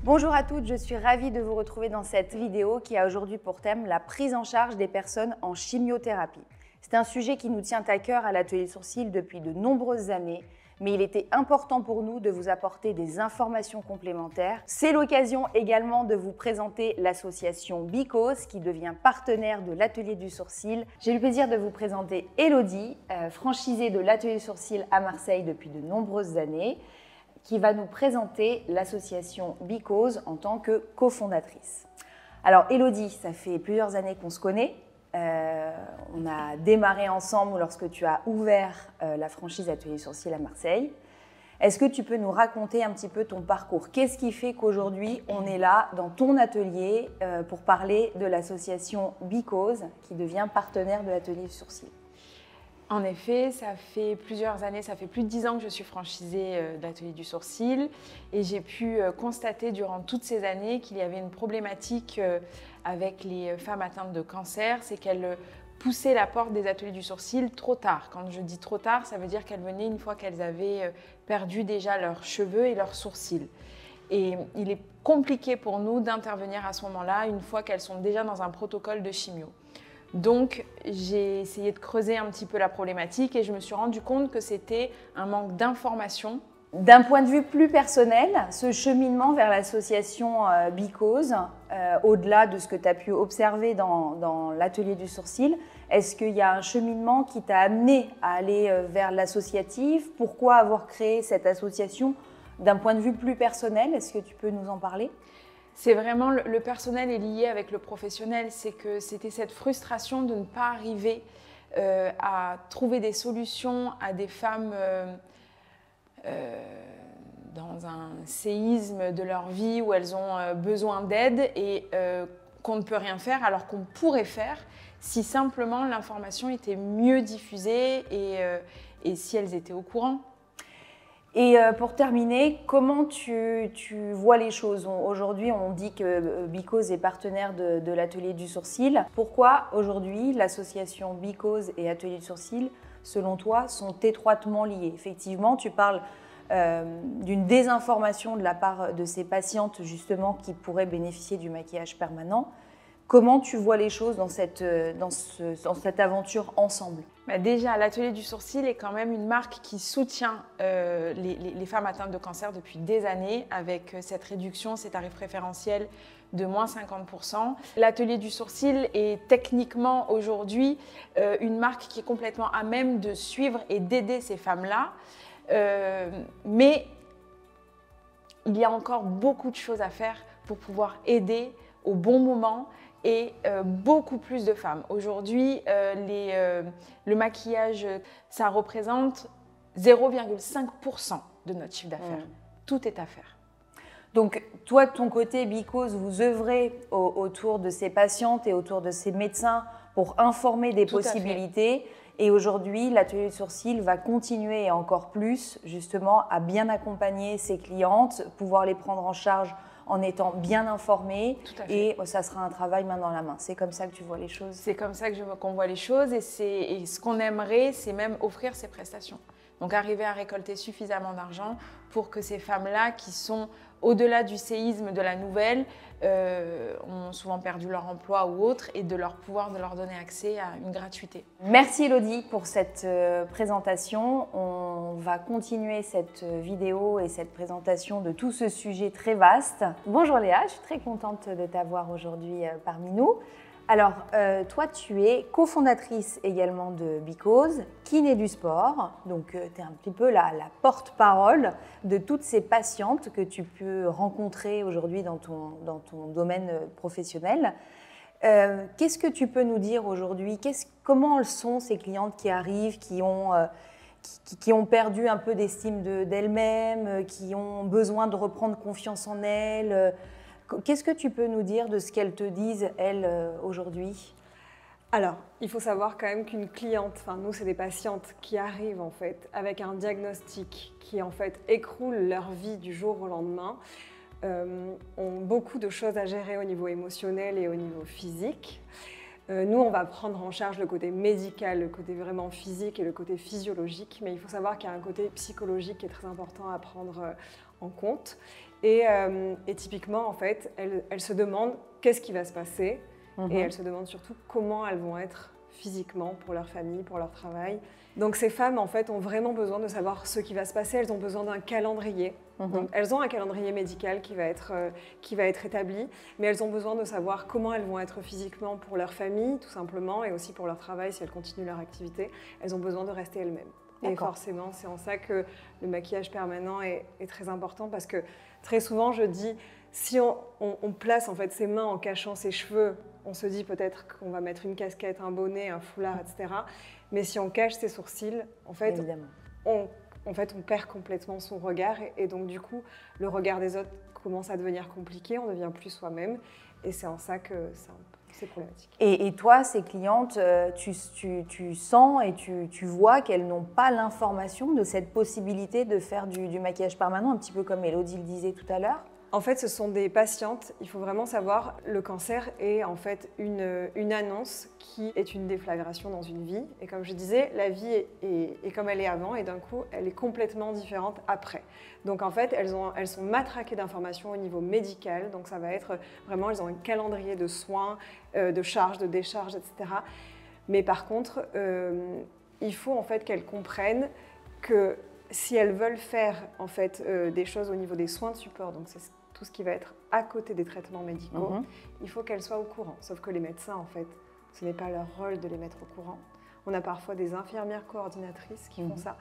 Bonjour à toutes, je suis ravie de vous retrouver dans cette vidéo qui a aujourd'hui pour thème la prise en charge des personnes en chimiothérapie. C'est un sujet qui nous tient à cœur à l'Atelier Sourcil depuis de nombreuses années, mais il était important pour nous de vous apporter des informations complémentaires. C'est l'occasion également de vous présenter l'association Because qui devient partenaire de l'Atelier du Sourcil. J'ai le plaisir de vous présenter Elodie, franchisée de l'Atelier du Sourcil à Marseille depuis de nombreuses années, qui va nous présenter l'association Because en tant que cofondatrice. Alors Elodie, ça fait plusieurs années qu'on se connaît. On a démarré ensemble lorsque tu as ouvert la franchise Atelier Sourcil à Marseille. Est-ce que tu peux nous raconter un petit peu ton parcours? Qu'est-ce qui fait qu'aujourd'hui on est là dans ton atelier pour parler de l'association Because qui devient partenaire de l'Atelier Sourcil? En effet, ça fait plusieurs années, ça fait plus de 10 ans que je suis franchisée de l'Atelier du Sourcil et j'ai pu constater durant toutes ces années qu'il y avait une problématique avec les femmes atteintes de cancer, c'est qu'elles poussaient la porte des Ateliers du Sourcil trop tard. Quand je dis trop tard, ça veut dire qu'elles venaient une fois qu'elles avaient perdu déjà leurs cheveux et leurs sourcils. Et il est compliqué pour nous d'intervenir à ce moment-là, une fois qu'elles sont déjà dans un protocole de chimio. Donc, j'ai essayé de creuser un petit peu la problématique et je me suis rendu compte que c'était un manque d'information. D'un point de vue plus personnel, ce cheminement vers l'association Because, au-delà de ce que tu as pu observer dans l'Atelier du Sourcil, est-ce qu'il y a un cheminement qui t'a amené à aller vers l'associatif? Pourquoi avoir créé cette association d'un point de vue plus personnel? Est-ce que tu peux nous en parler? C'est vraiment le personnel est lié avec le professionnel, c'est que c'était cette frustration de ne pas arriver à trouver des solutions à des femmes dans un séisme de leur vie où elles ont besoin d'aide et qu'on ne peut rien faire alors qu'on pourrait faire si simplement l'information était mieux diffusée et si elles étaient au courant. Et pour terminer, comment tu vois les choses? Aujourd'hui, on dit que Because est partenaire de l'Atelier du Sourcil. Pourquoi aujourd'hui l'association Because et Atelier du Sourcil, selon toi, sont étroitement liées? Effectivement, tu parles d'une désinformation de la part de ces patientes justement qui pourraient bénéficier du maquillage permanent. Comment tu vois les choses dans cette aventure ensemble? Déjà, l'Atelier du Sourcil est quand même une marque qui soutient les femmes atteintes de cancer depuis des années avec cette réduction, ces tarifs préférentiels de moins 50%. L'Atelier du Sourcil est techniquement aujourd'hui une marque qui est complètement à même de suivre et d'aider ces femmes-là. Mais il y a encore beaucoup de choses à faire pour pouvoir aider au bon moment et beaucoup plus de femmes. Aujourd'hui, le maquillage, ça représente 0,5% de notre chiffre d'affaires. Tout est à faire. Donc, toi, de ton côté, Because, vous œuvrez autour de ces patientes et autour de ces médecins pour informer des possibilités. Et aujourd'hui, l'Atelier du Sourcil va continuer et encore plus, justement, à bien accompagner ses clientes, pouvoir les prendre en charge en étant bien informés, et ça sera un travail main dans la main. C'est comme ça que tu vois les choses? C'est comme ça qu'on voit les choses et ce qu'on aimerait, c'est même offrir ces prestations. Donc arriver à récolter suffisamment d'argent pour que ces femmes-là qui sont au-delà du séisme de la nouvelle, ont souvent perdu leur emploi ou autre, et de leur pouvoir de leur donner accès à une gratuité. Merci Elodie pour cette présentation. On va continuer cette vidéo et cette présentation de tout ce sujet très vaste. Bonjour Léa, je suis très contente de t'avoir aujourd'hui parmi nous. Alors, toi, tu es cofondatrice également de Because, kiné du sport. Donc, tu es un petit peu la porte-parole de toutes ces patientes que tu peux rencontrer aujourd'hui dans ton domaine professionnel. Qu'est-ce que tu peux nous dire aujourd'hui? Comment sont ces clientes qui arrivent, qui ont perdu un peu d'estime d'elles-mêmes, qui ont besoin de reprendre confiance en elles? Qu'est-ce que tu peux nous dire de ce qu'elles te disent, elles, aujourd'hui? Alors, il faut savoir quand même qu'une cliente, enfin nous c'est des patientes qui arrivent en fait avec un diagnostic qui en fait écroule leur vie du jour au lendemain, ont beaucoup de choses à gérer au niveau émotionnel et au niveau physique. Nous, on va prendre en charge le côté médical, le côté vraiment physique et le côté physiologique, mais il faut savoir qu'il y a un côté psychologique qui est très important à prendre en compte. Et typiquement, en fait, elles se demandent qu'est-ce qui va se passer et elles se demandent surtout comment elles vont être physiquement pour leur famille, pour leur travail. Donc ces femmes, en fait, ont vraiment besoin de savoir ce qui va se passer. Elles ont besoin d'un calendrier. Donc, elles ont un calendrier médical qui va être établi, mais elles ont besoin de savoir comment elles vont être physiquement pour leur famille, tout simplement, et aussi pour leur travail si elles continuent leur activité. Elles ont besoin de rester elles-mêmes. Et forcément, c'est en ça que le maquillage permanent est très important, parce que très souvent, je dis, si on place en fait ses mains en cachant ses cheveux, on se dit peut-être qu'on va mettre une casquette, un bonnet, un foulard, etc. Mais si on cache ses sourcils, en fait, on perd complètement son regard. Et donc, du coup, le regard des autres commence à devenir compliqué, on ne devient plus soi-même. Et c'est en ça que c'est problématique. Et toi, ces clientes, tu sens et tu vois qu'elles n'ont pas l'information de cette possibilité de faire du maquillage permanent, un petit peu comme Élodie le disait tout à l'heure? En fait, ce sont des patientes. Il faut vraiment savoir, le cancer est en fait une annonce qui est une déflagration dans une vie. Et comme je disais, la vie est comme elle est avant, et d'un coup, elle est complètement différente après. Donc en fait, elles sont matraquées d'informations au niveau médical. Donc ça va être vraiment, elles ont un calendrier de soins, de charges, de décharges, etc. Mais par contre, il faut en fait qu'elles comprennent que si elles veulent faire en fait des choses au niveau des soins de support, donc c'est tout ce qui va être à côté des traitements médicaux, il faut qu'elles soient au courant. Sauf que les médecins, en fait, ce n'est pas leur rôle de les mettre au courant. On a parfois des infirmières coordinatrices qui font ça.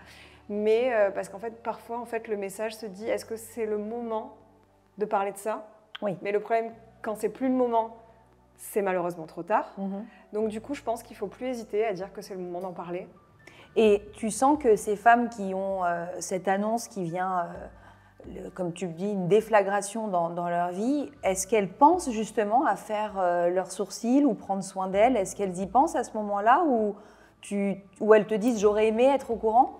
Mais parce qu'en fait, parfois, en fait, le message se dit, est-ce que c'est le moment de parler de ça? Oui. Mais le problème, quand c'est plus le moment, c'est malheureusement trop tard. Donc du coup, je pense qu'il ne faut plus hésiter à dire que c'est le moment d'en parler. Et tu sens que ces femmes qui ont cette annonce qui vient, comme tu le dis, une déflagration dans leur vie, est-ce qu'elles pensent justement à faire leurs sourcils ou prendre soin d'elles? Est-ce qu'elles y pensent à ce moment-là, ou elles te disent « j'aurais aimé être au courant » ?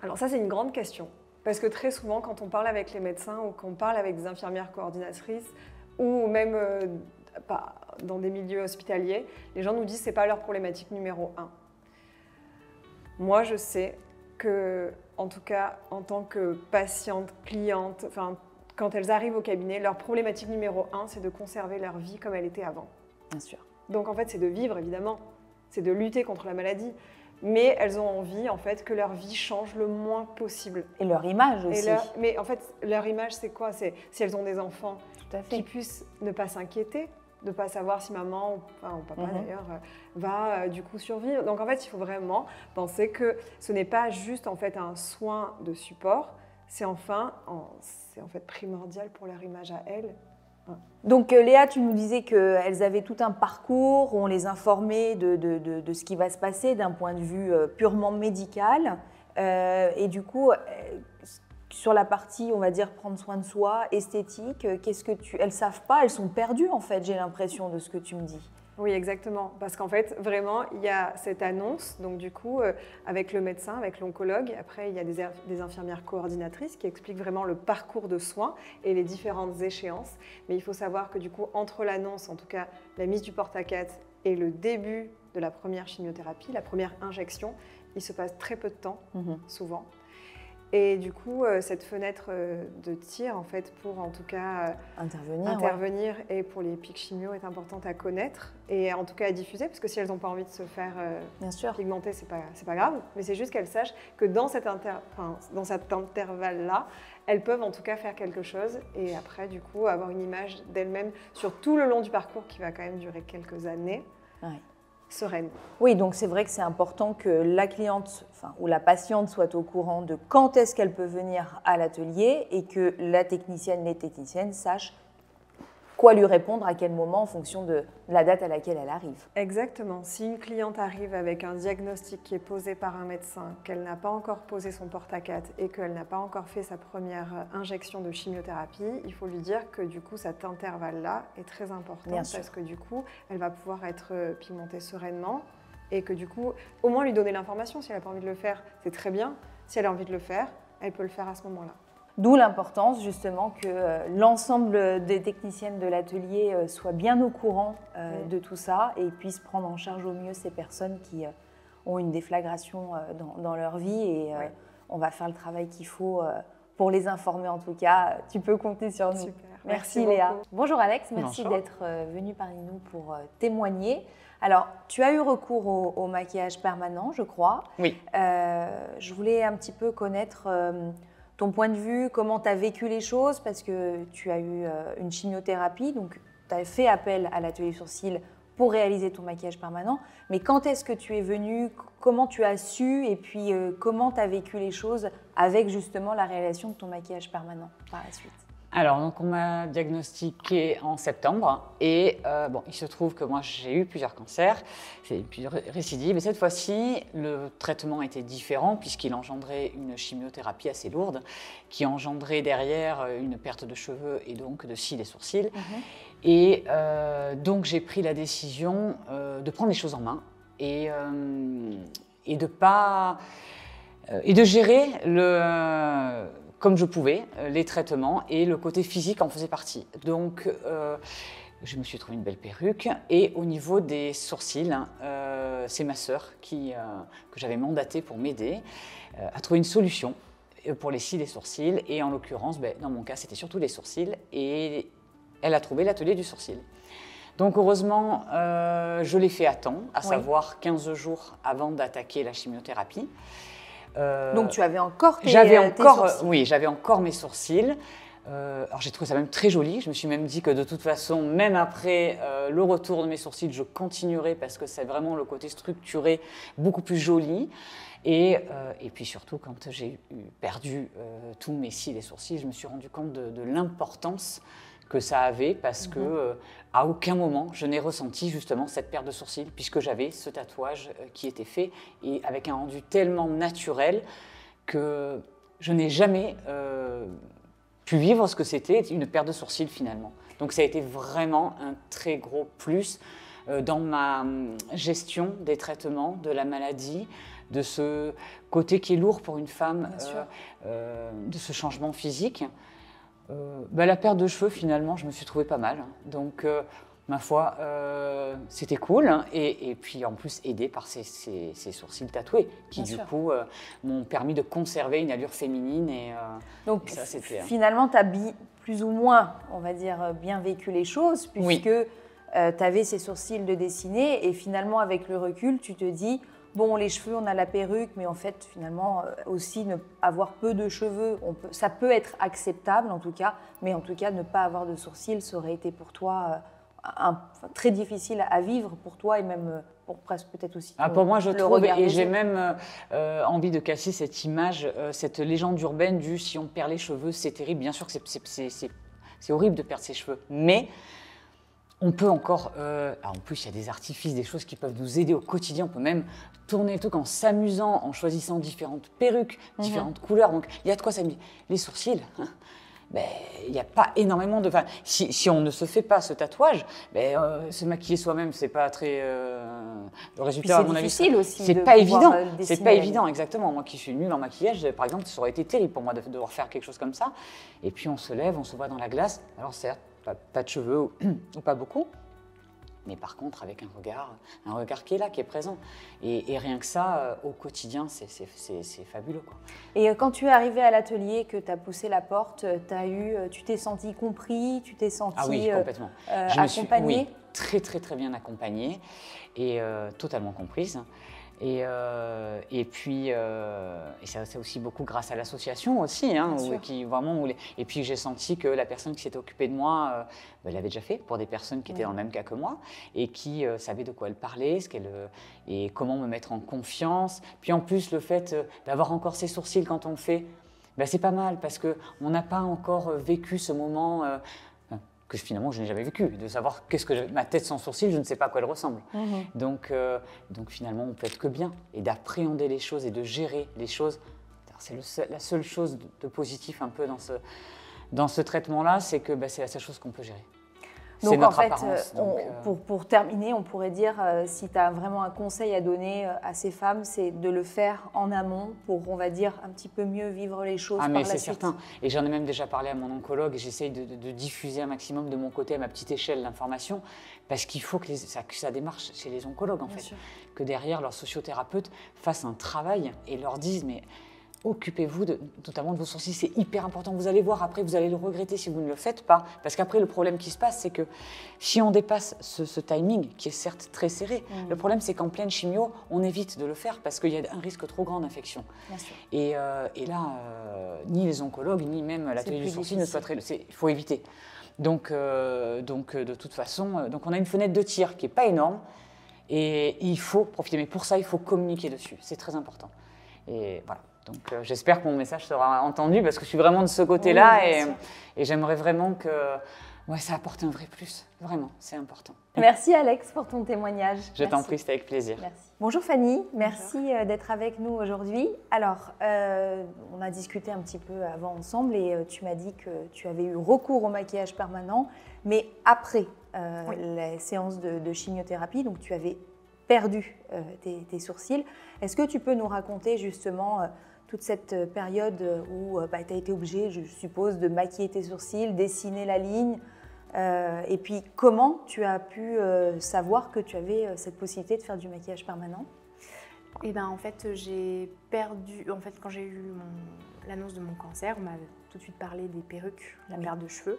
Alors ça, c'est une grande question. Parce que très souvent, quand on parle avec les médecins ou qu'on parle avec des infirmières coordinatrices, ou même dans des milieux hospitaliers, les gens nous disent que ce n'est pas leur problématique numéro 1. Moi, je sais que, en tout cas, en tant que patiente, cliente, quand elles arrivent au cabinet, leur problématique numéro 1, c'est de conserver leur vie comme elle était avant. Bien sûr. Donc, en fait, c'est de vivre, évidemment. C'est de lutter contre la maladie. Mais elles ont envie, en fait, que leur vie change le moins possible. Et leur image aussi. Mais en fait, leur image, c'est quoi? C'est si elles ont des enfants, qui puissent ne pas s'inquiéter, de ne pas savoir si maman ou papa d'ailleurs va du coup survivre. Donc en fait, il faut vraiment penser que ce n'est pas juste en fait un soin de support, c'est en fait primordial pour leur image à elles. Donc Léa, tu nous disais qu'elles avaient tout un parcours, on les informait de ce qui va se passer d'un point de vue purement médical. Et du coup, sur la partie, on va dire, prendre soin de soi, esthétique, elles savent pas, elles sont perdues en fait, j'ai l'impression de ce que tu me dis. Oui, exactement. Parce qu'en fait, vraiment, il y a cette annonce, donc du coup, avec le médecin, avec l'oncologue. Après, il y a des infirmières coordinatrices qui expliquent vraiment le parcours de soins et les différentes échéances. Mais il faut savoir que du coup, entre l'annonce, en tout cas la mise du porte-à-quatre et le début de la première chimiothérapie, la première injection, il se passe très peu de temps, souvent. Et du coup, cette fenêtre de tir, en fait, pour en tout cas intervenir et pour les pics chimio est importante à connaître et en tout cas à diffuser, parce que si elles n'ont pas envie de se faire pigmenter, c'est pas grave, mais c'est juste qu'elles sachent que dans cet intervalle-là, elles peuvent en tout cas faire quelque chose et après, du coup, avoir une image d'elles-mêmes sur tout le long du parcours qui va quand même durer quelques années. Sereine. Oui, donc c'est vrai que c'est important que la cliente ou la patiente soit au courant de quand est-ce qu'elle peut venir à l'atelier et que la technicienne, les techniciennes sachent quoi lui répondre à quel moment en fonction de la date à laquelle elle arrive. Exactement. Si une cliente arrive avec un diagnostic qui est posé par un médecin, qu'elle n'a pas encore posé son porte-à-quatre et qu'elle n'a pas encore fait sa première injection de chimiothérapie, il faut lui dire que du coup cet intervalle-là est très important parce que du coup elle va pouvoir être pigmentée sereinement et que du coup au moins lui donner l'information. Si elle n'a pas envie de le faire, c'est très bien. Si elle a envie de le faire, elle peut le faire à ce moment-là. D'où l'importance justement que l'ensemble des techniciennes de l'atelier soient bien au courant de tout ça et puissent prendre en charge au mieux ces personnes qui ont une déflagration dans leur vie et on va faire le travail qu'il faut pour les informer en tout cas, tu peux compter sur nous. Super. Merci Léa. beaucoup. Bonjour Alex, merci d'être venu parmi nous pour témoigner. Alors, tu as eu recours au maquillage permanent, je crois. Oui. Je voulais un petit peu connaître ton point de vue, comment tu as vécu les choses, parce que tu as eu une chimiothérapie, donc tu as fait appel à l'atelier sourcil pour réaliser ton maquillage permanent. Mais quand est-ce que tu es venu, comment tu as su, et puis comment tu as vécu les choses avec justement la réalisation de ton maquillage permanent par la suite? Alors, donc on m'a diagnostiqué en septembre et bon, il se trouve que moi j'ai eu plusieurs cancers, j'ai eu plusieurs récidives et cette fois-ci le traitement était différent puisqu'il engendrait une chimiothérapie assez lourde qui engendrait derrière une perte de cheveux et donc de cils et sourcils. Et donc j'ai pris la décision de prendre les choses en main et de gérer comme je pouvais, les traitements et le côté physique en faisait partie. Donc, je me suis trouvé une belle perruque et au niveau des sourcils, c'est ma sœur que j'avais mandatée pour m'aider à trouver une solution pour les cils et sourcils. Et en l'occurrence, dans mon cas, c'était surtout les sourcils et elle a trouvé l'atelier du sourcil. Donc heureusement, je l'ai fait à temps, à savoir 15 jours avant d'attaquer la chimiothérapie. Donc tu avais encore tes sourcils. Oui, j'avais encore mes sourcils. Alors j'ai trouvé ça même très joli. Je me suis même dit que de toute façon, même après le retour de mes sourcils, je continuerai parce que c'est vraiment le côté structuré, beaucoup plus joli. Et puis surtout, quand j'ai perdu tous mes cils et sourcils, je me suis rendu compte de l'importance que ça avait parce que à aucun moment je n'ai ressenti justement cette perte de sourcils puisque j'avais ce tatouage qui était fait et avec un rendu tellement naturel que je n'ai jamais pu vivre ce que c'était une perte de sourcils finalement. Donc ça a été vraiment un très gros plus dans ma gestion des traitements, de la maladie, de ce côté qui est lourd pour une femme, de ce changement physique. La perte de cheveux, finalement, je me suis trouvée pas mal. Donc, ma foi, c'était cool. Et puis, en plus, aidée par ces sourcils tatoués qui, du coup, m'ont permis de conserver une allure féminine. Donc, et ça, c'était... finalement, tu as plus ou moins, on va dire, bien vécu les choses, puisque tu avais ces sourcils de dessiner. Et finalement, avec le recul, tu te dis... Bon, les cheveux, on a la perruque, mais en fait, finalement, aussi, avoir peu de cheveux, ça peut être acceptable en tout cas, mais en tout cas, ne pas avoir de sourcils, ça aurait été pour toi très difficile à vivre pour toi et même pour presque peut-être aussi pour moi, je trouve, et j'ai autres. même envie de casser cette image, cette légende urbaine du « si on perd les cheveux, c'est terrible ». Bien sûr que c'est horrible de perdre ses cheveux, mais... On peut encore, en plus il y a des artifices, des choses qui peuvent nous aider au quotidien, on peut même tourner le truc en s'amusant, en choisissant différentes perruques, différentes couleurs, donc il y a de quoi s'amuser. Les sourcils, il n'y a pas énormément de... Si on ne se fait pas ce tatouage, se maquiller soi-même, c'est pas très... le résultat, à mon avis, c'est difficile aussi. C'est pas évident, c'est pas évident, exactement. Moi qui suis nulle en maquillage, par exemple, ça aurait été terrible pour moi de devoir faire quelque chose comme ça. Et puis on se lève, on se voit dans la glace, alors certes, pas de cheveux ou pas beaucoup, mais par contre avec un regard qui est là, qui est présent. Et rien que ça, au quotidien, c'est fabuleux, quoi. Et quand tu es arrivé à l'atelier, que tu as poussé la porte, tu t'es senti compris, tu t'es senti complètement. accompagné? Oui, très très très bien accompagnée et totalement comprise. Et puis, c'est aussi beaucoup grâce à l'association aussi, et puis j'ai senti que la personne qui s'était occupée de moi l'avait déjà fait pour des personnes qui étaient dans le même cas que moi et qui savaient de quoi elle parlait, et comment me mettre en confiance. Puis en plus, le fait d'avoir encore ses sourcils quand on le fait, c'est pas mal parce qu'on n'a pas encore vécu ce moment que finalement je n'ai jamais vécu, de savoir ma tête sans sourcils, je ne sais pas à quoi elle ressemble. Donc finalement, on peut être que bien, et d'appréhender les choses et de gérer les choses. C'est la seule chose de positif un peu dans ce traitement-là, c'est que c'est la seule chose qu'on peut gérer. Donc notre en fait, apparence. Pour terminer, on pourrait dire, si tu as vraiment un conseil à donner à ces femmes, c'est de le faire en amont pour, on va dire, un petit peu mieux vivre les choses par la suite. Ah mais c'est certain. Et j'en ai même déjà parlé à mon oncologue et j'essaye de diffuser un maximum de mon côté, à ma petite échelle, l'information, parce qu'il faut que ça démarche chez les oncologues, en fait. Que derrière, leurs sociothérapeutes fassent un travail et leur disent, mais occupez-vous notamment de vos sourcils, c'est hyper important. Vous allez voir après, vous allez le regretter si vous ne le faites pas. Parce qu'après, le problème qui se passe, c'est que si on dépasse ce timing, qui est certes très serré, le problème c'est qu'en pleine chimio, on évite de le faire parce qu'il y a un risque trop grand d'infection. Et là, ni les oncologues, ni même l'atelier du sourcil ne souhaiteraient. Il faut éviter. Donc, de toute façon, on a une fenêtre de tir qui n'est pas énorme et il faut profiter. Mais pour ça, il faut communiquer dessus. C'est très important. Et voilà. Donc j'espère que mon message sera entendu parce que je suis vraiment de ce côté-là et j'aimerais vraiment que ça apporte un vrai plus. Vraiment, c'est important. Merci Alex pour ton témoignage. Je t'en prie, c'était avec plaisir. Merci. Bonjour Fanny, merci d'être avec nous aujourd'hui. Alors, on a discuté un petit peu avant ensemble et tu m'as dit que tu avais eu recours au maquillage permanent, mais après les séances de chimiothérapie, donc tu avais perdu tes sourcils. Est-ce que tu peux nous raconter justement toute cette période où tu as été obligée, je suppose, de maquiller tes sourcils, dessiner la ligne, et puis comment tu as pu savoir que tu avais cette possibilité de faire du maquillage permanent? Eh ben, en fait, j'ai perdu. En fait, quand j'ai eu l'annonce de mon cancer, on m'a tout de suite parlé des perruques, la perte de cheveux,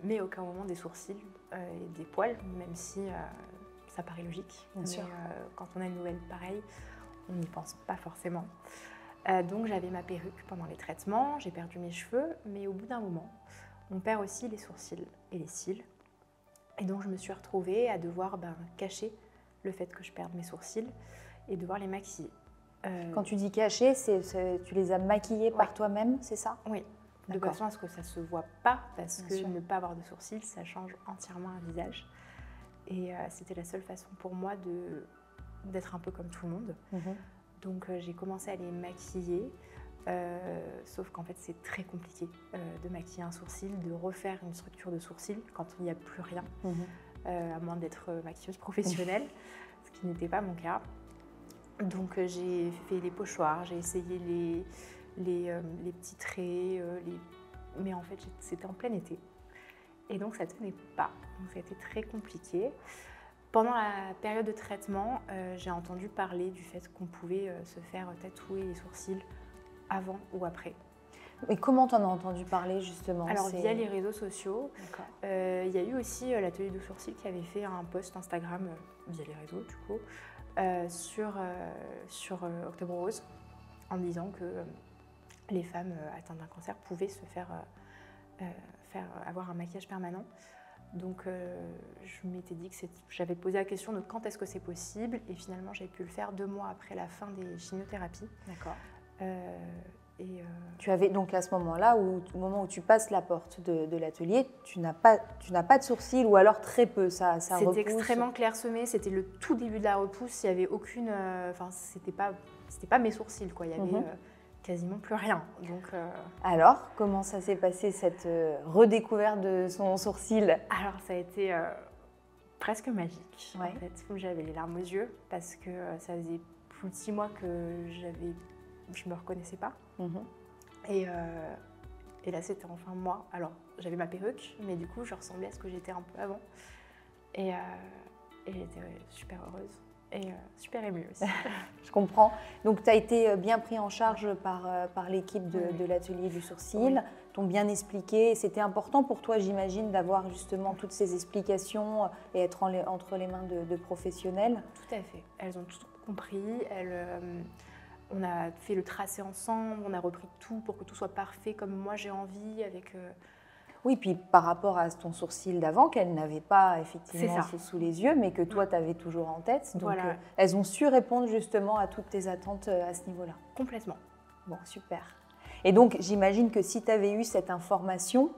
mais aucun moment des sourcils et des poils, même si ça paraît logique. Bien sûr. Quand on a une nouvelle pareille, on n'y pense pas forcément. Donc j'avais ma perruque pendant les traitements, j'ai perdu mes cheveux, mais au bout d'un moment, on perd aussi les sourcils et les cils. Et donc je me suis retrouvée à devoir cacher le fait que je perde mes sourcils et devoir les maquiller. Quand tu dis cacher, tu les as maquillés par toi-même, c'est ça? Oui, de façon à ce que ça ne se voit pas, parce que ne pas avoir de sourcils, ça change entièrement un visage. Et c'était la seule façon pour moi d'être un peu comme tout le monde. Donc j'ai commencé à les maquiller, sauf qu'en fait c'est très compliqué de maquiller un sourcil, de refaire une structure de sourcil quand il n'y a plus rien, à moins d'être maquilleuse professionnelle, ce qui n'était pas mon cas. Donc j'ai fait les pochoirs, j'ai essayé les petits traits, mais en fait c'était en plein été. Et donc ça ne tenait pas, donc ça a été très compliqué. Pendant la période de traitement, j'ai entendu parler du fait qu'on pouvait se faire tatouer les sourcils avant ou après. Et comment t'en as entendu parler justement? Alors via les réseaux sociaux. Il y a eu aussi l'atelier du sourcil qui avait fait un post Instagram via les réseaux du coup sur Octobre Rose en disant que les femmes atteintes d'un cancer pouvaient se faire avoir un maquillage permanent. Donc je m'étais dit que j'avais posé la question de quand est-ce que c'est possible et finalement j'ai pu le faire 2 mois après la fin des chimiothérapies. D'accord. Tu avais donc à ce moment-là, au moment où tu passes la porte de l'atelier, tu n'as pas de sourcils ou alors très peu, ça repousse. C'était extrêmement clairsemé, c'était le tout début de la repousse, il n'y avait aucune... Enfin, c'était pas mes sourcils, quoi. Il y avait quasiment plus rien. Donc, Alors, comment ça s'est passé cette redécouverte de son sourcil? Alors, ça a été presque magique. Ouais. En fait, j'avais les larmes aux yeux parce que ça faisait plus de 6 mois que je me reconnaissais pas. Et là, c'était enfin moi. Alors, j'avais ma perruque, mais du coup, je ressemblais à ce que j'étais un peu avant. Et j'étais super heureuse et super émue aussi. Je comprends. Donc, tu as été bien pris en charge par l'équipe de l'atelier du sourcil, t'ont bien expliqué. C'était important pour toi, j'imagine, d'avoir justement toutes ces explications et être entre les mains de professionnels. Tout à fait. Elles ont tout compris. On a fait le tracé ensemble, on a repris tout pour que tout soit parfait comme moi j'ai envie. Oui, puis par rapport à ton sourcil d'avant, qu'elle n'avait pas effectivement sous les yeux, mais que toi, tu avais toujours en tête. Donc, voilà. Elles ont su répondre justement à toutes tes attentes à ce niveau-là. Complètement. Bon, super. Et donc, j'imagine que si tu avais eu cette information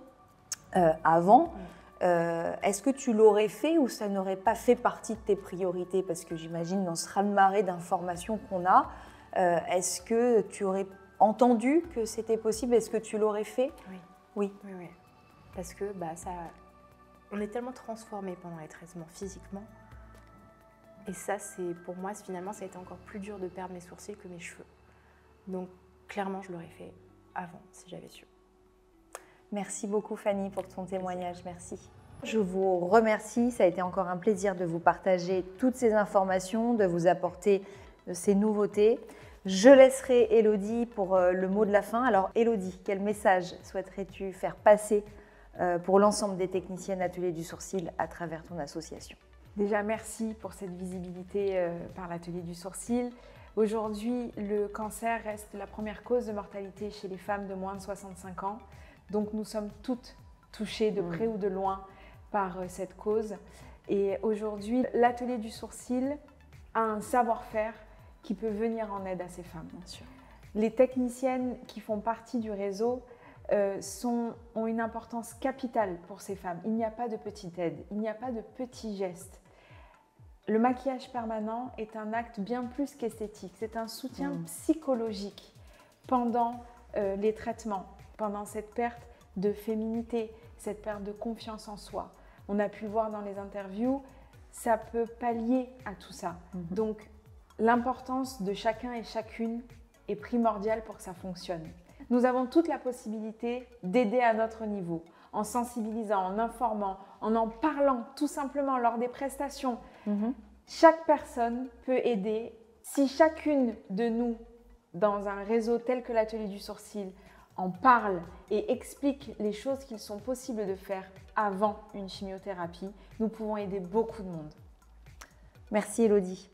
avant, est-ce que tu l'aurais fait ou ça n'aurait pas fait partie de tes priorités? Parce que j'imagine dans ce raz-de-marée d'informations qu'on a, est-ce que tu aurais entendu que c'était possible? Est-ce que tu l'aurais fait? Oui. Parce que on est tellement transformés pendant les traitements physiquement. Et ça, pour moi, finalement, ça a été encore plus dur de perdre mes sourcils que mes cheveux. Donc, clairement, je l'aurais fait avant, si j'avais su. Merci beaucoup, Fanny, pour ton témoignage. Merci. Je vous remercie. Ça a été encore un plaisir de vous partager toutes ces informations, de vous apporter ces nouveautés. Je laisserai Élodie pour le mot de la fin. Alors Élodie, quel message souhaiterais-tu faire passer pour l'ensemble des techniciennes Atelier du Sourcil à travers ton association? Déjà, merci pour cette visibilité par l'Atelier du Sourcil. Aujourd'hui, le cancer reste la première cause de mortalité chez les femmes de moins de 65 ans. Donc nous sommes toutes touchées de près ou de loin par cette cause. Et aujourd'hui, l'Atelier du Sourcil a un savoir-faire qui peut venir en aide à ces femmes. Bien sûr. Les techniciennes qui font partie du réseau ont une importance capitale pour ces femmes. Il n'y a pas de petite aide, il n'y a pas de petits gestes. Le maquillage permanent est un acte bien plus qu'esthétique. C'est un soutien psychologique pendant les traitements, pendant cette perte de féminité, cette perte de confiance en soi. On a pu le voir dans les interviews, ça peut pallier à tout ça. Donc, l'importance de chacun et chacune est primordiale pour que ça fonctionne. Nous avons toute la possibilité d'aider à notre niveau, en sensibilisant, en informant, en parlant tout simplement lors des prestations. Chaque personne peut aider. Si chacune de nous, dans un réseau tel que l'Atelier du Sourcil, en parle et explique les choses qu'il sont possibles de faire avant une chimiothérapie, nous pouvons aider beaucoup de monde. Merci Élodie.